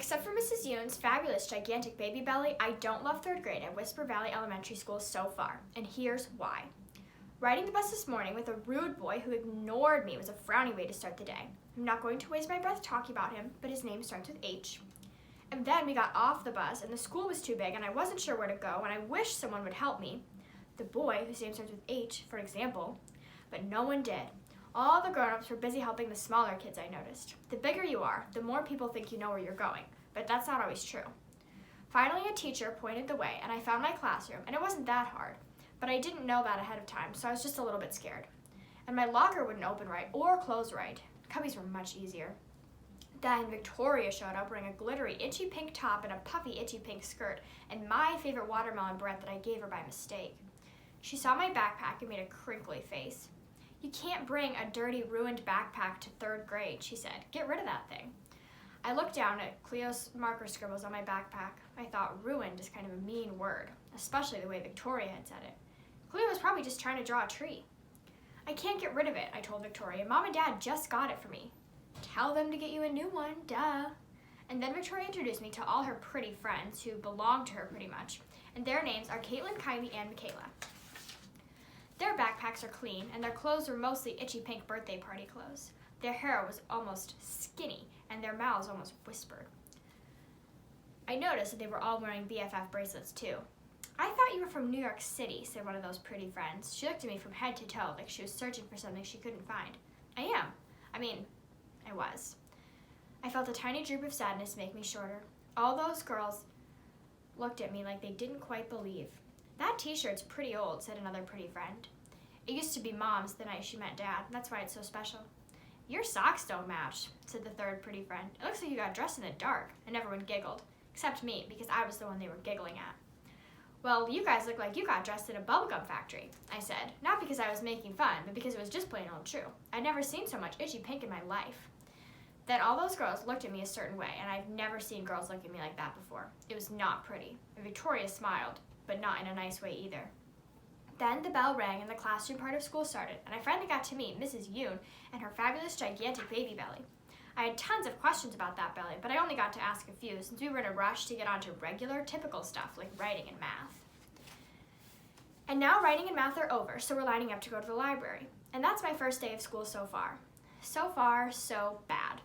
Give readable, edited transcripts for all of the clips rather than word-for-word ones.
Except for Mrs. Yoon's fabulous gigantic baby belly, I don't love third grade at Whisper Valley Elementary School so far, and here's why. Riding the bus this morning with a rude boy who ignored me was a frowny way to start the day. I'm not going to waste my breath talking about him, but his name starts with H. And then we got off the bus, and the school was too big, and I wasn't sure where to go, and I wished someone would help me. The boy, whose name starts with H, for example, but no one did. All the grown-ups were busy helping the smaller kids, I noticed. The bigger you are, the more people think you know where you're going, but that's not always true. Finally, a teacher pointed the way, and I found my classroom, and it wasn't that hard. But I didn't know that ahead of time, so I was just a little bit scared. And my locker wouldn't open right or close right. Cubbies were much easier. Then Victoria showed up wearing a glittery itchy pink top and a puffy itchy pink skirt and my favorite watermelon barrette that I gave her by mistake. She saw my backpack and made a crinkly face. "You can't bring a dirty, ruined backpack to third grade," she said. "Get rid of that thing." I looked down at Cleo's marker scribbles on my backpack. I thought ruined is kind of a mean word, especially the way Victoria had said it. Cleo was probably just trying to draw a tree. "I can't get rid of it," I told Victoria. "Mom and Dad just got it for me." "Tell them to get you a new one, duh." And then Victoria introduced me to all her pretty friends who belong to her pretty much, and their names are Caitlin, Kylie, and Michaela. Their backpacks are clean, and their clothes were mostly itchy pink birthday party clothes. Their hair was almost skinny, and their mouths almost whispered. I noticed that they were all wearing BFF bracelets too. "I thought you were from New York City," said one of those pretty friends. She looked at me from head to toe like she was searching for something she couldn't find. I was. I felt a tiny droop of sadness make me shorter. All those girls looked at me like they didn't quite believe. "That t-shirt's pretty old," said another pretty friend. "It used to be Mom's the night she met Dad. That's why it's so special." "Your socks don't match," said the third pretty friend. "It looks like you got dressed in the dark," and everyone giggled, except me, because I was the one they were giggling at. "Well, you guys look like you got dressed in a bubblegum factory," I said, not because I was making fun, but because it was just plain old true. I'd never seen so much itchy pink in my life. Then all those girls looked at me a certain way, and I've never seen girls look at me like that before. It was not pretty, and Victoria smiled, but not in a nice way either. Then the bell rang and the classroom part of school started, and I finally got to meet Mrs. Yoon and her fabulous gigantic baby belly. I had tons of questions about that belly, but I only got to ask a few since we were in a rush to get on to regular, typical stuff like writing and math. And now writing and math are over, so we're lining up to go to the library. And that's my first day of school so far. So far, so bad.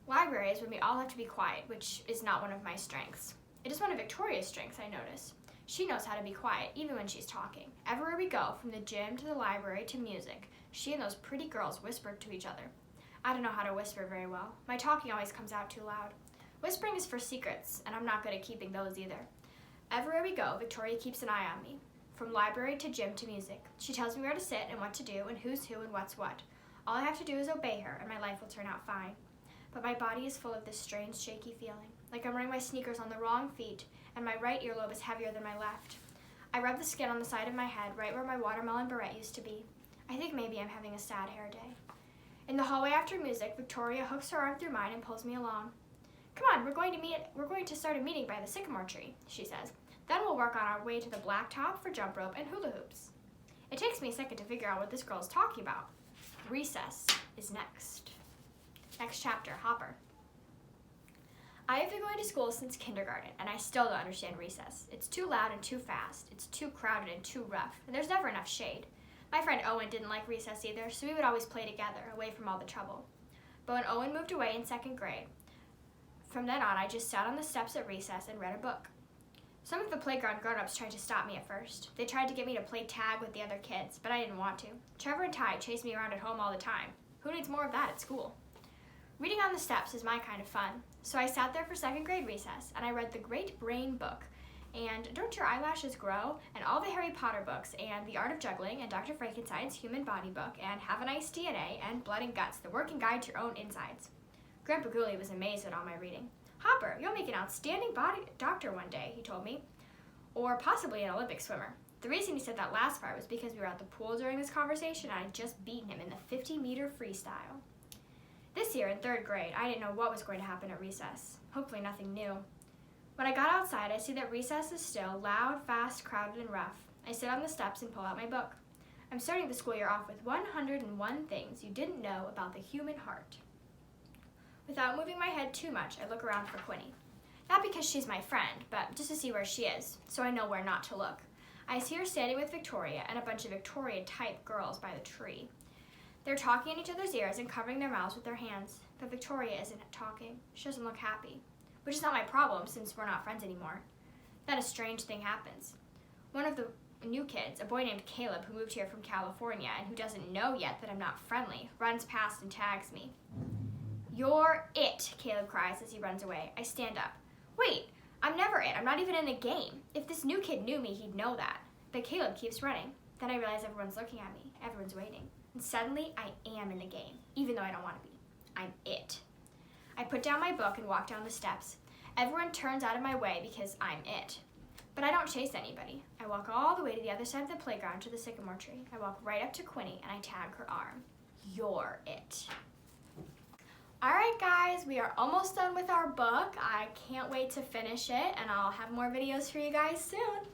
Library is when we all have to be quiet, which is not one of my strengths. It is one of Victoria's strengths, I notice. She knows how to be quiet, even when she's talking. Everywhere we go, from the gym to the library to music, she and those pretty girls whispered to each other. I don't know how to whisper very well. My talking always comes out too loud. Whispering is for secrets, and I'm not good at keeping those either. Everywhere we go, Victoria keeps an eye on me. From library to gym to music. She tells me where to sit and what to do and who's who and what's what. All I have to do is obey her, and my life will turn out fine. But my body is full of this strange, shaky feeling, like I'm wearing my sneakers on the wrong feet, and my right earlobe is heavier than my left. I rub the skin on the side of my head, right where my watermelon barrette used to be. I think maybe I'm having a sad hair day. In the hallway after music, Victoria hooks her arm through mine and pulls me along. "Come on, we're going to start a meeting by the sycamore tree," she says. "Then we'll work on our way to the blacktop for jump rope and hula hoops." It takes me a second to figure out what this girl is talking about. Recess is next. Next chapter, Hopper. I have been going to school since kindergarten, and I still don't understand recess. It's too loud and too fast. It's too crowded and too rough, and there's never enough shade. My friend Owen didn't like recess either, so we would always play together, away from all the trouble. But when Owen moved away in second grade, from then on I just sat on the steps at recess and read a book. Some of the playground grown-ups tried to stop me at first. They tried to get me to play tag with the other kids, but I didn't want to. Trevor and Ty chased me around at home all the time. Who needs more of that at school? Reading on the steps is my kind of fun, so I sat there for second grade recess, and I read The Great Brain Book, and Don't Your Eyelashes Grow, and all the Harry Potter books, and The Art of Juggling, and Dr. Frankenstein's Human Body Book, and Have a Nice DNA, and Blood and Guts, The Working Guide to Your Own Insides. Grandpa Gooley was amazed at all my reading. "Hopper, you'll make an outstanding body doctor one day," he told me, "or possibly an Olympic swimmer." The reason he said that last part was because we were at the pool during this conversation, and I'd just beaten him in the 50-meter freestyle. This year, in third grade, I didn't know what was going to happen at recess. Hopefully nothing new. When I got outside, I see that recess is still loud, fast, crowded, and rough. I sit on the steps and pull out my book. I'm starting the school year off with 101 things you didn't know about the human heart. Without moving my head too much, I look around for Quinny. Not because she's my friend, but just to see where she is, so I know where not to look. I see her standing with Victoria and a bunch of Victoria-type girls by the tree. They're talking in each other's ears and covering their mouths with their hands, but Victoria isn't talking. She doesn't look happy, which is not my problem since we're not friends anymore. Then a strange thing happens. One of the new kids, a boy named Caleb who moved here from California and who doesn't know yet that I'm not friendly, runs past and tags me. "You're it," Caleb cries as he runs away. I stand up. Wait, I'm never it. I'm not even in the game. If this new kid knew me, he'd know that. But Caleb keeps running. Then I realize everyone's looking at me. Everyone's waiting. And suddenly, I am in the game, even though I don't want to be. I'm it. I put down my book and walk down the steps. Everyone turns out of my way because I'm it. But I don't chase anybody. I walk all the way to the other side of the playground to the sycamore tree. I walk right up to Quinny and I tag her arm. "You're it." Alright guys, we are almost done with our book. I can't wait to finish it and I'll have more videos for you guys soon.